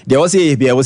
there was a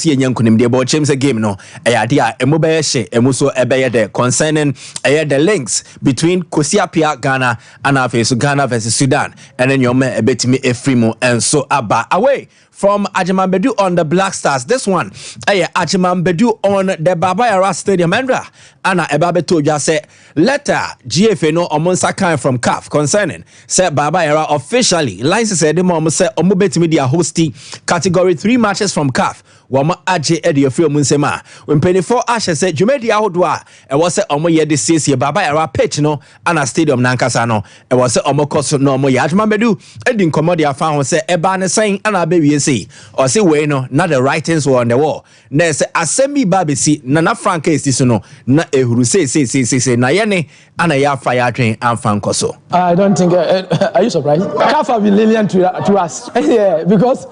yankunim de about James a game no idea a mobile she emuso ebeye concerning the links between Kosiapia Ghana and Afeso Ghana versus Sudan, and then your man ebetimi Efrimo and so aba away from Ajimambedu on the Black Stars. This one, Ajimambedu on the Baba Yara Stadium. Andra, Anna Ebabeto just said, letter GFA no omonsa kind from CAF concerning, said Baba Yara officially, license said the mom said, Omobet Media hosting category 3 matches from CAF. Wama Aje Eddie of Munsema. When Penny 4 Ashes said, Jumedi Ahodwa, and was a Omo ye this year, Baba Yara pitch no, and a stadium Nankasano, and was a Omo Koso no mo Ajimambedu, Edding Commodia found say, Ebane saying, and a baby see, or say, way no, not the writings were on the wall. There's a Assembly Babisi, Nana Frank is this no, not a who say, Nayene, and a ya fire train and Francoso. I don't think, are you surprised? CAF have been lenient to us, yeah, because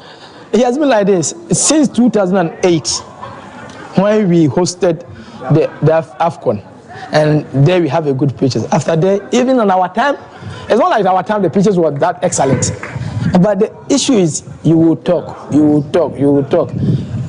it has been like this since 2008 when we hosted the AFCON, and there we have a good pitches. After that, even on our time, it's not like our time the pitches were that excellent. But the issue is you will talk,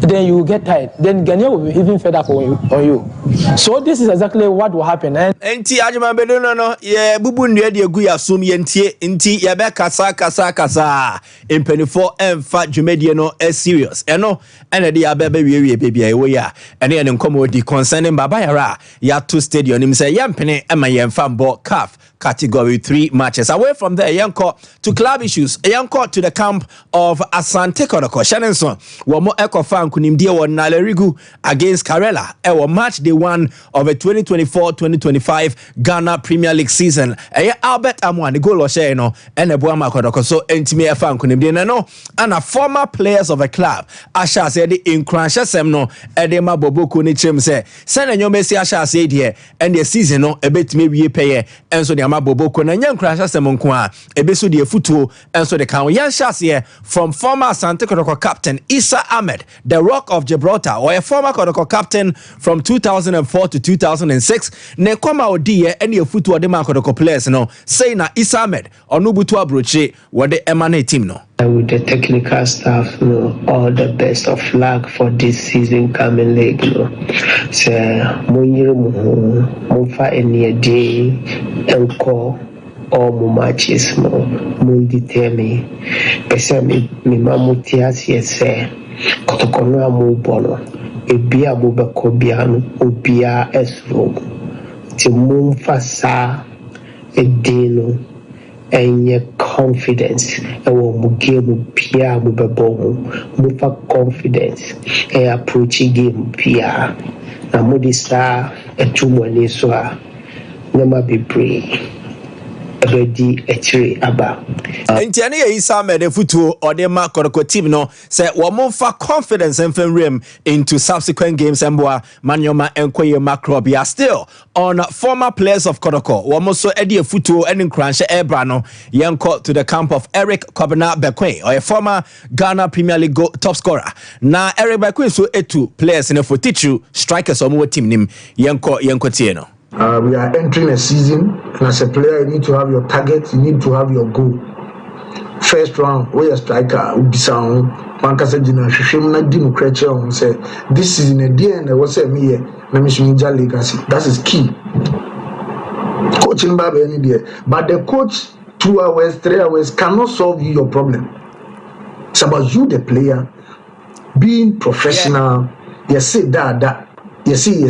then you will get tired. Then Ghana will be even fed up on you. So this is exactly what will happen. And Enti Ajimambedu no, yeah, bubu ndwe gu ya sum yentie, inti ya be kasa. In 24 emfa dwumedie no is serious. Eno, ene de ya be wie baby ayo ya. Ene ene nkomo di concerning Baba Yara, ya to stadium nim say yempene ema yemfa mbo CAF category 3 matches. Away from there, Yanko to club issues. Yanko to the camp of Asante Kodoko. Shannon Wamo Eko fan kunimdia wa Nalerigu against Karela. Ewa match day 1 of a 2024-2025 Ghana Premier League season. Albert Amwan, the goal of Sheno, and a Buama Kodoko. So intimate fan kunimdia no. And a former players of a club. Asha said the incransha semno edema boboku ni chimse. Send a nyomesi Asha said here and the season no a bit maybe pay and so the Boboko na nyan krasha semonkwa ebeso de futuo enso de kan yan shase from former Asante Kotoko captain Issa Ahmed, the Rock of Gibraltar, or a former Kotoko captain from 2004 to 2006 ne koma odi ene futuo de man Kotoko players no say na Issa Ahmed onubutu abroche wo de emanate team no. With the technical staff, all the best of luck for this season coming league. So, Mufa any day, encore all my matches, determine. Pesami, Mimamutias, yes, Kotokona Mubono, Ebia Mubakobiano, Ubia Esro, Timumfasa, Edino. And your confidence, and we give Pia move confidence, and approach game Pia. Na modista a 2 months so never be brave. Ready aba. Entiani ya Issa me de futuo or de ma Kotoko team no say womonfa confidence and rim into subsequent games emboa manyoma enkoye makrobia still on former players of Kotoko. Womoso edi futuo and cranshe ebra no yenko to the camp of Eric Kobena Bekwe, or a former Ghana Premier League top scorer. Na Eric Bekwe so etu players in a fotichu strikers omo team nim yenko tieno. We are entering a season, and as a player, you need to have your target, you need to have your goal. First round, where your striker would be sound. One can say, this is in a day and I was a me, legacy. That is key. Coaching Baba any day, but the coach 2 hours, 3 hours cannot solve your problem. It's about you, the player, being professional. You say that. You see,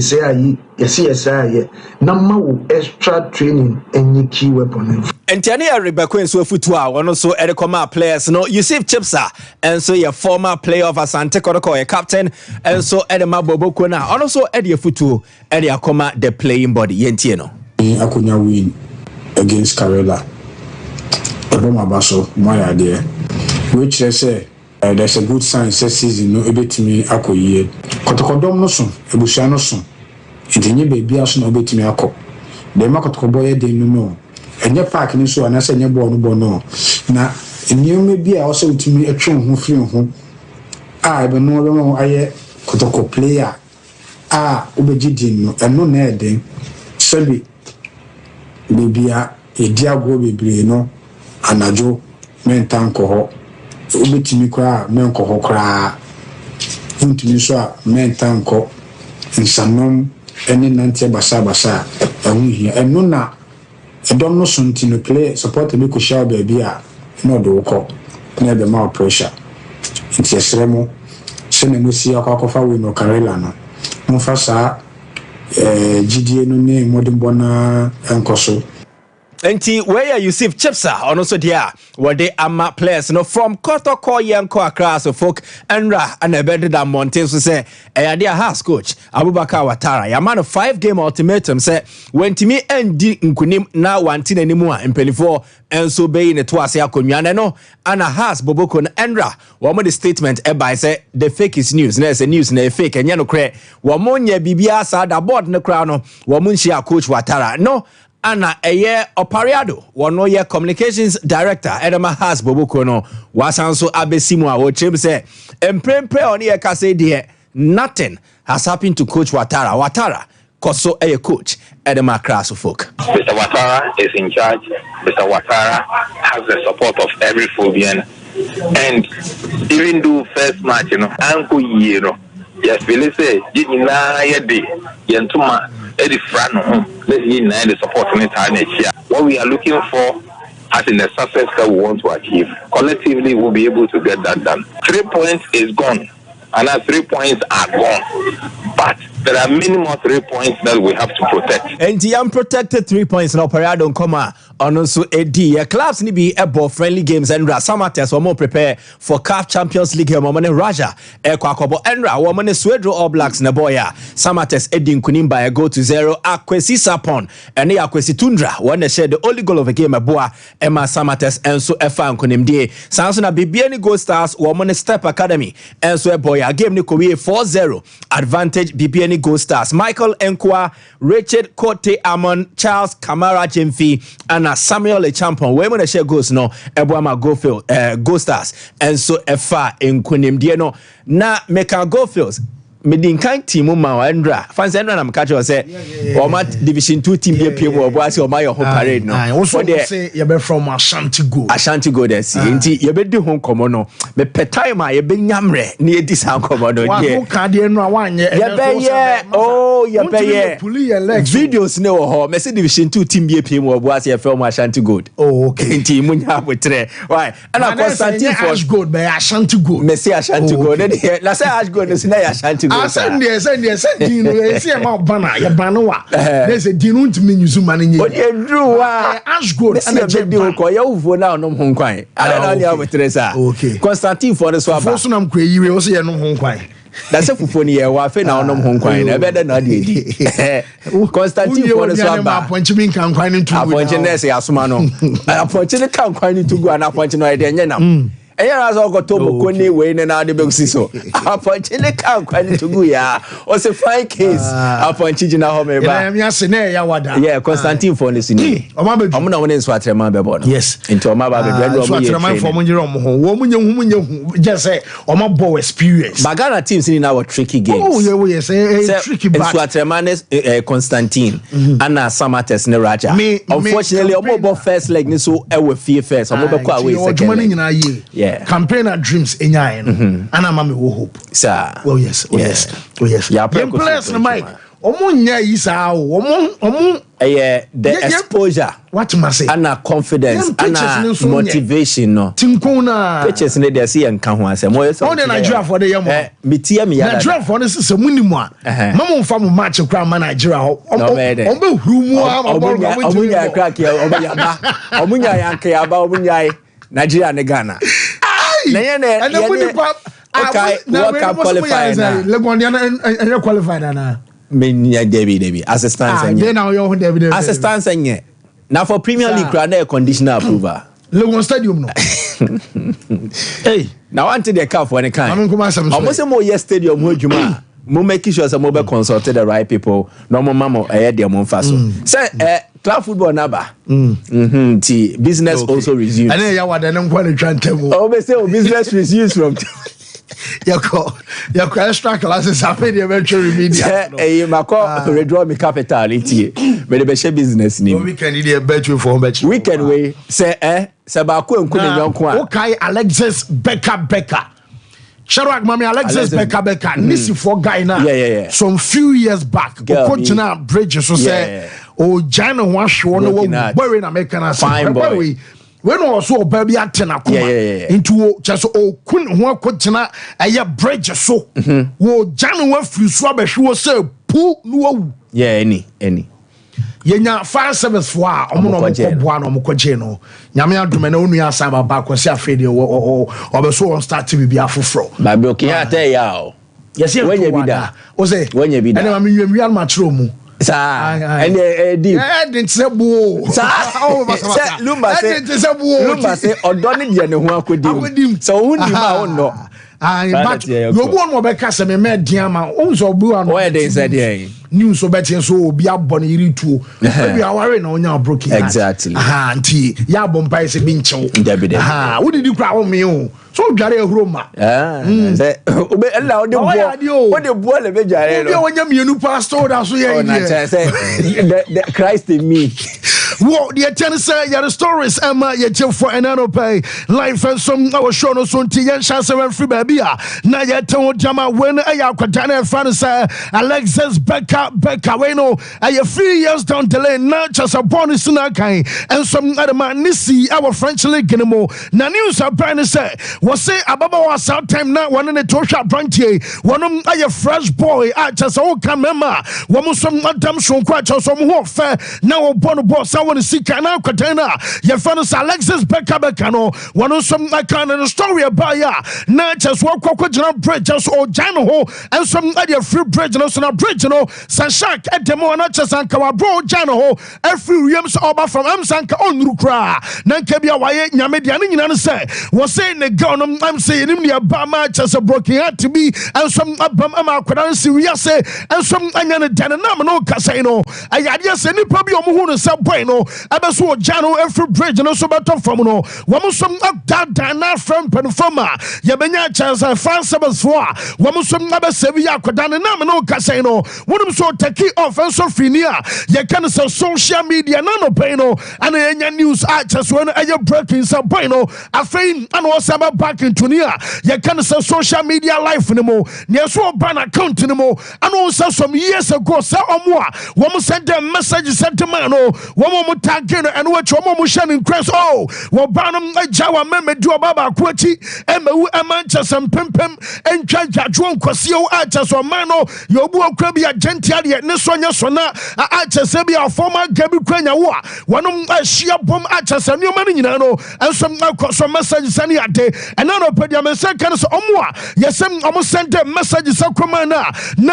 Nama extra training and key weapon. And Tiania Rebecca so futua, one also Edekoma players. No, Yusuf Chipsa, and so your former player of Asante Kotoko, a captain, and so Edema Bobokona, and also Eddie Futu, Eddie Akoma, the playing body, Yentieno. Akunya win against Karela. Obama Basso, my idea. Which they say. There's a good sign this season no ebetimi akoyie kotokodom no so ebusua no so entinye baby aso no ebetimi akọ dem akotokobo ye dem no enye park ni so anase enye ball no na enyeme bi a also utimi atwe ho firi ho a ebe no be aye kotoko player a obegidin no eno na eden sebi baby a edi agwo bebre no anajo mentan ko ho obetimi kra menko ho kra wontumi so a mentan ko nsanom ene nante basa ehun hia eno na edom no so ntino play support me ko share baby a no do ko na be ma pressure nti esremo se na no si akwakofa we no karela no mfa sa GDA no ne modern bona enkoso. Enti where Yusuf Chipsa on also there where they ama players no from Kotoko Yanko across so folk Enra and a better than Montez say dia house coach Abubakar Watara ya man 5-game ultimatum say when to me endi nkunim na wanti anymore in 24 and so be in to ase akonwa no ana has Boboko na Enra wo the statement e by say the fake is news na say news na fake enye no kre wo mo nya bibia sa da board no kra no wo mo nshia coach Watara no Ana eye Opariado, one year communications director, Edema has Boboko no, wasanso abesimu a wochim say, emprempre on ye kase die, nothing has happened to Coach Watara. Watara, koso eye coach, Edema Krasu folk. Mr. Watara is in charge. Mr. Watara has the support of every Phobian. And even do first match, Uncle Yero. Yes, we say, Jina Yedi, Yentuma, Eddie Frano, let's unite the support on it. What we are looking for as in the success that we want to achieve, collectively we'll be able to get that done. 3 points is gone, and our 3 points are gone. But there are minimum 3 points that we have to protect. And the unprotected 3 points now Parado Nkoma on also AD. Clubs need be able friendly games and Samates were more prepare for CAF Champions League woman Raja Ekwakobo Enra woman Swedro All Blacks Naboya Samates Edin Kunimba go to 0 Akwesi Sapon and Akwesi Tundra when they share the only goal of a game Aboa Emma Samates and so F1 Kunimdi Sansona Bibiani Gold Stars woman Step Academy and so Boya game ni 4-0 advantage Bibiani Gold Stars Michael Enkwa Richard Kote Amon Charles Kamara Jemfi and Samuel Champon we mo share goals no Eboama Gold Stars and so Efa Nkunimdie no na meka Goldfields medinkan team ma Andra fans Andra na mka cho say o ma division 2 team be piem o bo ase o ma your home parade no for the say you be from Ashanti Gold there see nti you be di ho komo no me petai ma you be nyamre na edi san komo no there wa ka de no awanye you be videos ne wo ho me say division 2 team be piem o bo ase you from Ashanti Gold okay nti munya botre why and Constantine for Ash Gold be Ashanti Gold me say Ashanti Gold na say Ash Gold is na Ashanti Gold send Dino see ma bana ya banawa there's a Dino ntimi nyusu mane nye o drew wa Ash Gold na je ko ya ufo na onom ho nkwan ala na ya botresa Constantine for the so aba so nam kwa yiwe o se ye no ho nkwan da se fufu ni ye wa fe na onom ho nkwan na be da na de di Constantine for the so aba aponchi min kan nkwan ntu aponchi na se asoma no aponchi ne kan nkwan ntu gu na aponchi no ye de nye nam Eya razo ko tobo koni we ne na de begusi so aponchi ne kan kwani tugu ya o se fine case aponchi jina ho me ba ya se na ya wada Constantine for ne sini omo na woni nso atrema be bo no yes into o ma ba be do o mo ye atrema for mo nyire o mo ho wo mo nyehu just say o ma bo experience Bagana team sini na what tricky games yes tricky back so atrema ne Constantine ana Samates ne Raja unfortunately o mo bo first leg ni so e we fie first o mo be kwa we second yeah campaigner dreams enyae no ana ma me hope sir yes yeah players no Mike omunya yi sa omu the exposure what must say ana confidence ana motivation no tinkona pitches ne dey see enka ho asem mo so the Nigeria for the yam metia me ya Nigeria for this se munimu a mama mfa mo match kra ma Nigeria ombe hurumu omunya crack ya omunya yanka ya ba omunya Nigeria ne Ghana na ye okay World Cup qualifier na Legon qualifier na menya Debbie assistance then now you Debbie assistance enye na for Premier League na a conditional approval Legon Stadium no hey na want the CAF for any kind almost say mo yes stadium ho djuma mo make sure say mo be consult the right people no mo mama dey mo mfa so say club football naba business also resumes and ya wada na nkwa le twantemo be say business resumes from your extra classes happen the eventual media mako redraw me capital itie me dey be share business ni weekend dey bet you for bet weekend we say say ba ko enku ne yonko a okay Alexis Becker Sharak Mami Alexis Beka Nisi for guy now. Yeah. Some few years back, Coachina Bridges so say, oh, Jana wash one wearing American fine boy. When also baby at Tenakuma into just couldn't one Coachina a bridge so. Oh, Jana went through Swabber, she was so poor. Yeah, any. Yenya fire service for omo no nyame adome na onu asaba ba kwase afede o beso on start to be afofro ba be okay ate ya o yes when you be da o say when you be da ene ma menwem real matro mu sa ene deep didn't say buo sa lumba say odo ne de ne ho akodim so hu ndi ma won no but you won mo be ka se me diama o so buo no o e dey say dey news so better so be abon yiri tuo we are worry na onya broken exactly anti ya bompa ise bi nchew wo did you cry me o so dware ehuro ma say obe ella o de bo le be dware no onya mienu pastor da so ye the Christ in me. What the attendant say your stories Emma ye for another pay life and some our show no so nti yen chance free baby na ye ten jama when aya kwadana fan say Alexis Beka we no a few years down the lane na just a bonus na kan and some other man nisi our French league anymore na news apparently say was say ababa was out time na one in the tosha branchie one a fresh boy just all come mema one some madam shonkwa just some ho fair now born boss I want to see kana kwatena your fans Alexis Beka no one some kind of story about ya na just walk bridge just all jano ho and some other free bridge no so bridge no Sanshak at the mo na chesanka wa bro jano ho every Williams oba from Amsanka onru kra na nkebia waye nyame dia ne nyina no say was say ne girl no I'm saying him dia ba ma chesa broken heart to be and some abam ama akwada si we say and some anya ne dan na no kasai no ayade say nipa bi omo hu no say boy no abeso jano every bridge no so beto from no wo some da na from penfoma ye benya chesa fan sabas for wo some abesevi akwada ne na no kasai no wonum so take off and so finia ye can say social media no pay no and enya news just when you breaking some point no afein and was about back into near ye can say social media life anymore near so ban account anymore and also some years ago say omwa wo send them message sent to man no wo tag and what wo sharing crest oh wo banum jawa meme do baba kwachi emewu Manchester pempem entwa jadwo nkwase o just o man no yo bu okra bi agential ye ne sonya sona achese bi a former gabi kwanya wo wonom ahia bom achese ne ma nyina no ensom so message sani ade ena no pedia me say kan so omo a yesem omo send message sa kwama na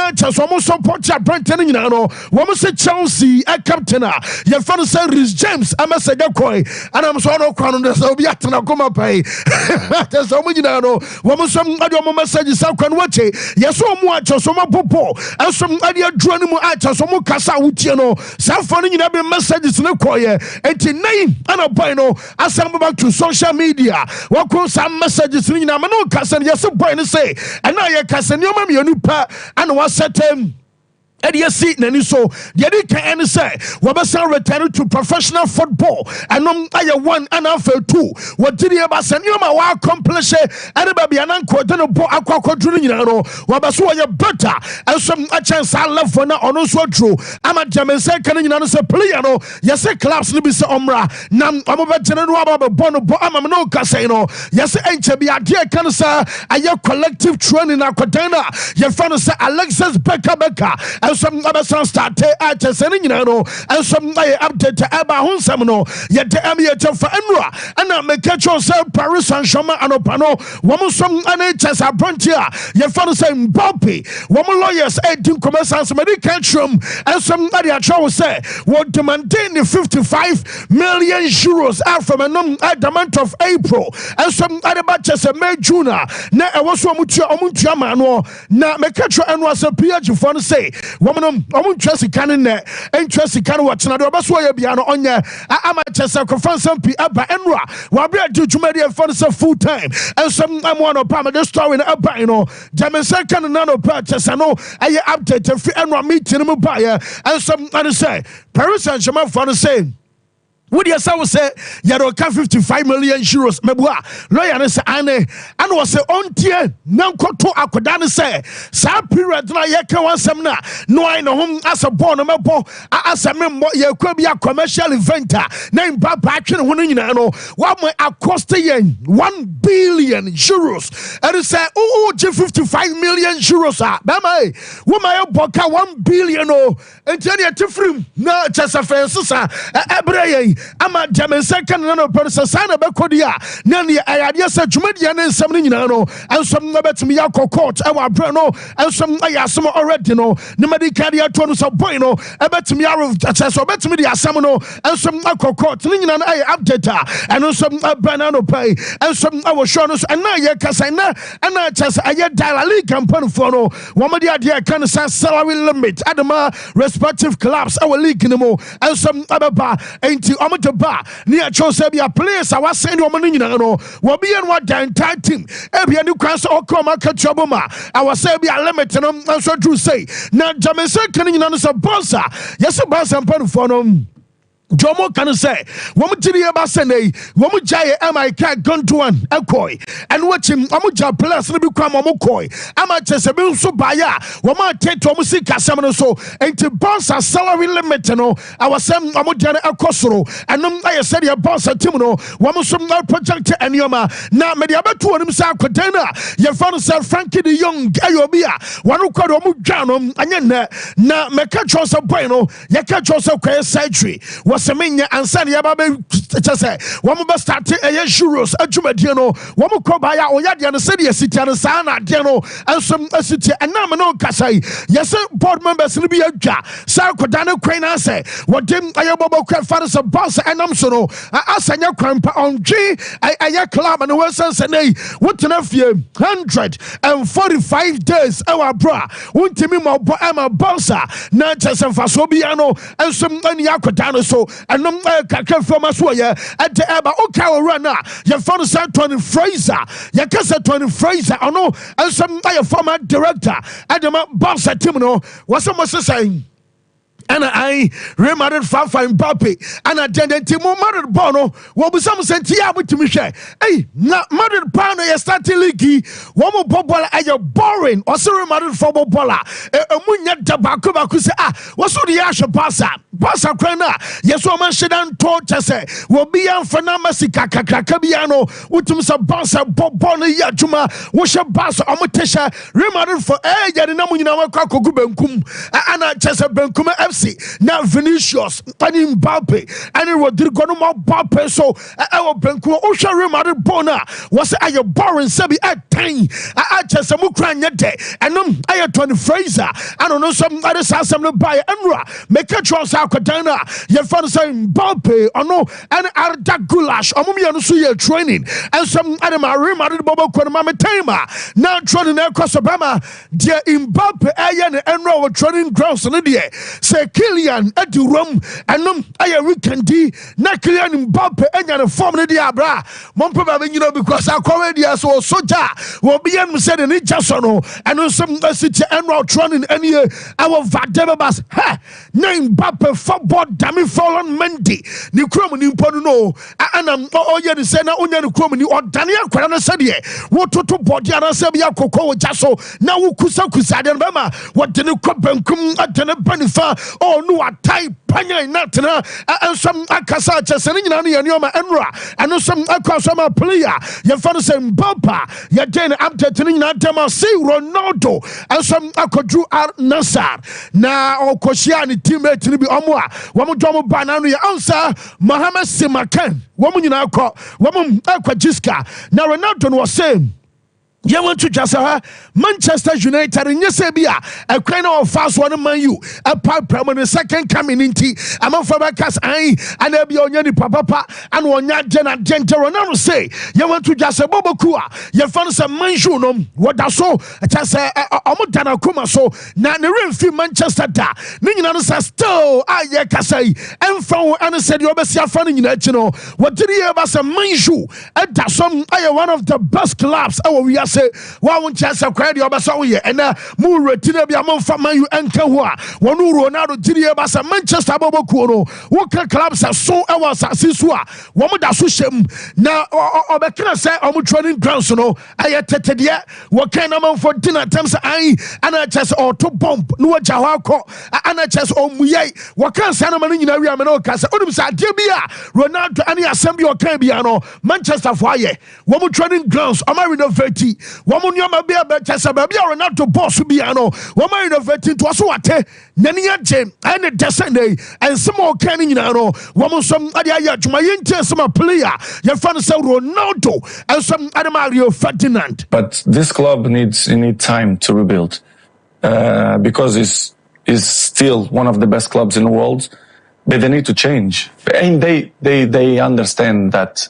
achese omo support ya brand ne nyina no wo say Chelsea captain a ye fan say Rhys James a message koi and am so no kwano de so bi atena koma pai achese omo nyina no wo so ade omo message sa kwano wache yeso omo achese omo popo ensom ade aduro ne mu achese omo kasa wutie no sa fa no nyina be messages ne koye enti nei ana boy no asam back to social media what ko some messages ni nyina me no kasa yes boy ne say and now ye kasa ni o ma me pa and what set him and you see, Nani so the can say, Wabasa return to professional football, and I one and I fell two. What did you about send you my accomplish it? And baby, an uncle, then a boy, a quadrillion, Wabasu, you better, and some a chance I love for now on also true. I'm a German second, you know, say, Pliano, yes, a class, Libis Omra, Nam, I'm about General Bono, I'm no casino, yes, ain't be a dear cancer, and your collective training, Aquatana, your friend say Alexis Beka. And some other sons start at a sending, you know, and some update to Abba Hunsamino, yet the Amiator for Enra, and I make catch yourself Paris Saint-Germain and Opano, woman some NHS are frontier, your father saying Bumpy, woman lawyers 18 commercials medical room, and somebody at show say, want to maintain the 55 million euros out from at the month of April, and some other batches of May June, now I was so much Omuntiamano, now make catch your and was a PH for say. Woman, Chelsea cannon there, and Chelsea can watch another Baswaya Biano on ya. I'm a Chelsea conference P. Abba Enra, while be to Jumedia for full time, and some one of Palmer the story in Abba, you know, German second and none of purchase. I know I update a free Enra meeting him buyer, and some other say, Paris Saint-Germain for the same. Would you say Yaroka 55 million euros? Mebua, lawyer say ane, and was a on tier, Nanko to Akodana say, Sa period na yeka one semna, no I know home as a born mebo, as a member, you could be a commercial eventer, named Bob Action winning, what my across the yen, 1 billion euros, and it say, oh, 55 million euros, Bama, woman, Boka 1 billion, and Jenny Tifrim, no, just a fence, Ebrey. Ama German second no person sana bekodia nani ayade sa dwumadia ne nsam ni nyina no ensom na betimi yakọ court e wa bra no ensom ayasem already no ne medical ya to no so boy no e betimi ya so betimi di asem no ensom akọ court ni nyina no ay update ensom abana no pay ensom awo show no so na ye kasa na ana chance aye dial league campaign for no womadi ade kan sa salary limit adama respective clubs our league no mo ensom ababa enti to ba near chose be a place I was sending on Manina no will be in what the entire team every new class or come trouble ma I was say be a limit and I'm so to say now Jamaica can you know some bossa yes a boss and put for them Jomo can say, woman to the Abasane, woman jay am I can't gun to one a coy and watch him Amuja plus and become a mokoi. Am I just a bill so baya? Woman take to Musika Salmon so and to boss a salary limit. No, I was some Amujana Acosro and I said your boss at Timono, woman some not project and Yoma. Now, Mediabetu and himself container. Your father said Frankie the Young Gayobia, one who called Omujanum and then now Mecatros of Bueno, Yakatros of Quay Surgery. Semenya ansani yababe chese womo be start eye euros adwumadie no womo kobaya oyade no sede asiti no sana de no ensom asiti enam no kasai yes board members no bi adwa sa koda ne kwan na say wodem ayebobo kwa fathers of boss enam so no asanya kwampa onji aye club no wesense nei wotena fie 145 days our bra wontimi mo bo ema bossa na chese mfaso bia no ensom ani akoda no so and no kakra from us where at the eba okay runner your phone said 20 Fraser your case 20 Fraser I know and some former director at the boss at Timno was almost saying and I remarried Fafa and Papi and I attended Timo married Bono. What was some sent here to me? Hey, not married Pano, you started leaky. One more bobola, are you boring? Also remarried for bobola. A munya tobacco, say, what's the Asha Passa? Passa Crana, yes, woman should untaught us. Will be on Fanamasica, Cacabiano, Utumsa Bassa, Bobona Yatuma, Washa Bassa, Amatesha, remarried for a Yanamuna Kako Benkum, Anna Chesa Benkuma FC. Now Vinicius, Panim Mbappe, and Rodrigo Mbappe. So our Benku Osha remarried Bona was a boring Sebi at 10. I just a Mukranyete, and I 20 Fraser. I don't know some other some by Enra, make a choice Alcadana, your father saying Mbappe, or no, and Arda Gulash, Omumian Suya training, and some other remarried Bobo Konamamatema. Now training across Obama, dear Mbappe, Ayan, and Enra training grounds in India. Say Kylian at the room and I weekend D, not Kylian Mbappe and the form of the Abra. Montpellier, you know, because our already as well Soja will be said in Jasono and some city and route running any our Vadebas. Ha! Name Mbappe football dummy fallen Mendy. New Chrome in Pono and I'm all yet send out on the Chrome or Daniel Quana Sadia. What to Bodiana Sabia Coco Jaso now Kusakusa and Bama. What did you come at the Benifa? Oh, no, a type panya natana and some akasa chasing and yoma enra and some akasama player. Your father saying Bumpa, your den after telling Natama see Ronaldo and some akodru ar Nassar. Now, Koshiani teammate to be Omwa, Wamudomo Banana answer Mohammed Simakan, woman you now call woman Aquajiska. Now, Ronaldo was saying. You want to just Manchester United in Yesebia, a kind of fast one man you, a pipe when the second coming into a month for Bacas, and there be on your papa, and one yard Jenna Gentle, and I will say, you want to just a Bobokua, you found some manjunum, what I saw, just a Omotana Kuma so, Nana few Manchester da, Nina says, still, I yakasay, and from and said, you're best funny, you know, what did you have as a manju, and that's some, I one of the best clubs, our we are say one won't chance a credit or Basawi and more retina be among Famayu and Kawa. One Ronaldo Gidia Basa Manchester Bobo Kuno. What clubs are so hours at Siswa. One with Sushem now or can say I'm training grounds. No, I attended yet. What kind of for dinner times I and I just or to bump no Jawako and I just Muye. What can Sanaman in area Manokas? Odumsa Dibia Ronaldo any assembly or Cambiano Manchester Fire. One more training grounds. Am I renovating? One more Yama Bia Manchester Baby or not to boss Biano. One more renovating to Aswate Nania Jem and a Descende and some more canning. One more some Adia to my interest some player. Your fan said Ronaldo and some other Mario Ferdinand. But this club needs time to rebuild because it's still one of the best clubs in the world. But they need to change, and they understand that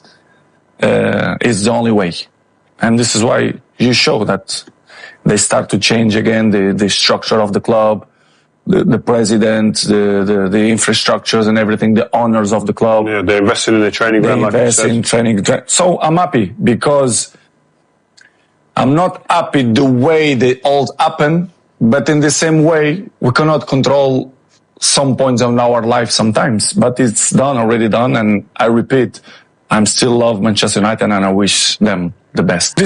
it's the only way, and this is why you show that they start to change again the structure of the club, the president, the infrastructures and everything, the owners of the club. Yeah, they invested in the training ground. They invest in training. So I'm happy because I'm not happy the way they all happen, but in the same way we cannot control some points of our life sometimes, but it's already done, and I repeat, I'm still love Manchester United and I wish them the best.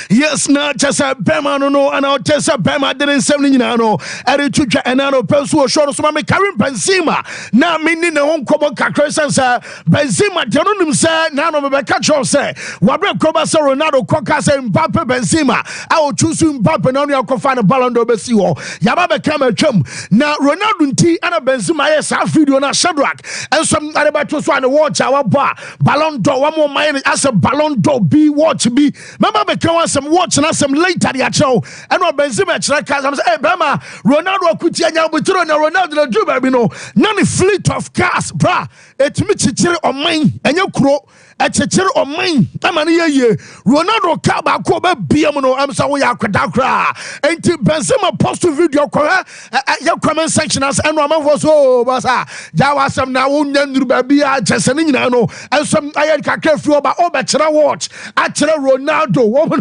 Yes, not just a Bema no, and I'll just a Bema didn't send you know, Eric and I know Persu short of my Karim Benzema. Now, meaning the home common Cacrescence, Benzema, Janum said, none of the catcher say, Wabra Cobasa Ronaldo, Cocas and Mbappe Benzema. I will choose Mbappe and only I'll find a ballon d'Obesio. Yababa came a chum. Now, Ronaldo T and a Benzema, yes, I video on a Shadrach, and some other battles want to watch our bar. Ballon d'Or, one more mine as a Ballon d'Or be watch. Be remember become some watch and some later the show and no Benzema I'm say hey Bema Ronaldo kutianya buturo na Ronaldo do baby no none fleet of cars bra etimi chichire on mine enye kuro chichire on mine amane ye Ronaldo car ba ko ba biam no am say we akwada kra enti Benzema post video ko ya comment section as and no man so basa ja wasam na wonya nduru ba bia chese ni nyina no and some ayen kakra fri oba obechira watch achira Ronaldo, woman,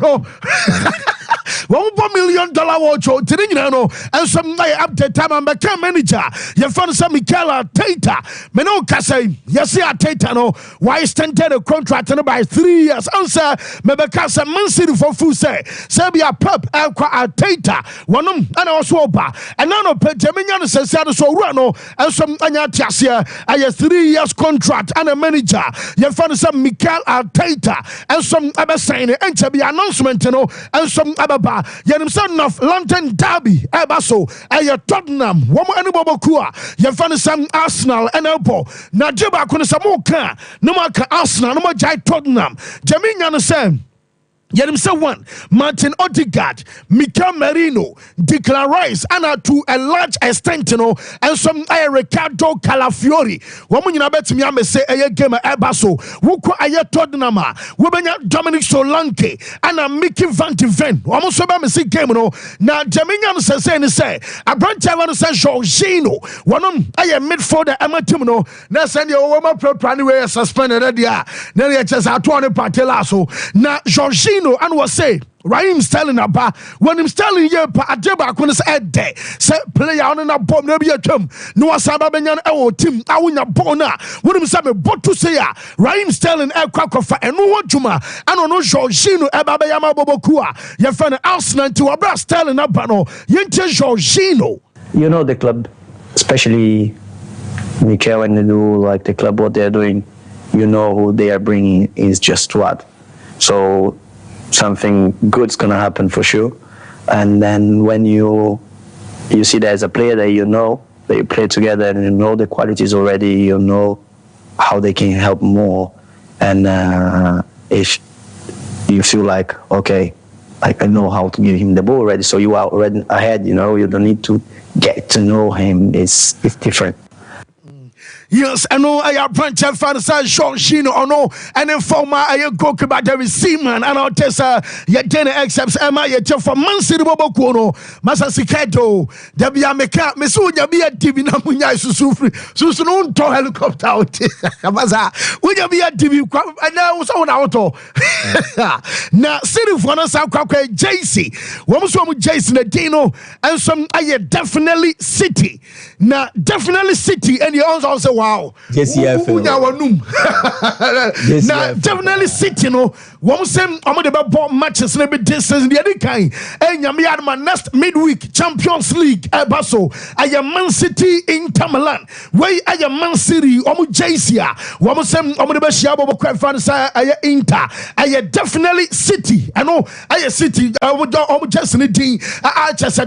$1 million watch, and some update time and become manager. You found some Mikel Arteta, Menoka say, yes, Arteta, no, why extended a contract by 3 years? Answer, Mebekasa Man City for full say, Serbia Pep, Arteta, one and also and none of Petaminian says, so Rano, and some Anyatiasia, I have 3 years contract and a manager. You found some Mikel Arteta and some saying and to be announcement, and some ababa. Yenim son of London Derby, Ebaso, Tottenham, woman and Bobokua, Yafan some Arsenal and Elbow. Najiba Kunasamoka, no more Arsenal, no more Jai Tottenham. Jaminian Sam. Yenim say one Martin Odegaard, Mika Merino, Declan Rice, and to a large extent, and some Ricardo Calafiori. Woman, you bet me, I may say a game Ebaso, Wuko Aya Tottenham, Wobanya Dominic Solanke, and Mickey Van de Ven. Almost so I say game, no. Now, Jaminian says, say, a branch I want to say Jorginho, one of I am midfielder Amatimo, now send your woman pro anyway suspended at the air. Then you just at 20 Patelaso. Now, Jorginho. And was say Raheem Sterling about when him Sterling here Adeba when say day say player on na bomb no be a term no asaba benyan e team awunya bona when him say me botu say Raheem Sterling e kwakofa eno wodwuma ano no Jorginho e baba yama bobokua ye fan Arsenal to abra Sterling aba no yente Jorginho. You know the club, especially Mikel, when they do like the club what they're doing, you know who they are bringing is just what. So something good's gonna happen for sure. And then when you see there's a player that you know, they play together and you know the qualities already, you know how they can help more, and if you feel like, okay, I know how to give him the ball already, so you are already ahead, you don't need to get to know him. It's different. Yes, I know I have branch of fans, Sean Sheen, or no, and then for my goalkeeper, David Seaman, and I'll test Yadena accepts Emma Yet for Man City Bobo Kono, Masasiketo, Dabia Meka, Mesu Yabia Divina Munya Susufri, Susun to helicopter out. Kamaza, would you be a TV? And now was on auto. Now, City for us, I'll call JC. One was one with Jason Adino, and some I definitely City. Now, definitely City, and you also wow. Yes, yeah. Now, definitely City, no. One same, I'm going to bought matches, maybe distance, the other kind. And Yamiadma next midweek Champions League, Basso. I am Man City in Tamalan. Where I am Man City, Omu Jasia. One same, I'm going to be Shiabo Crafans, I Inter. I definitely City. I know, I City, I would just need I just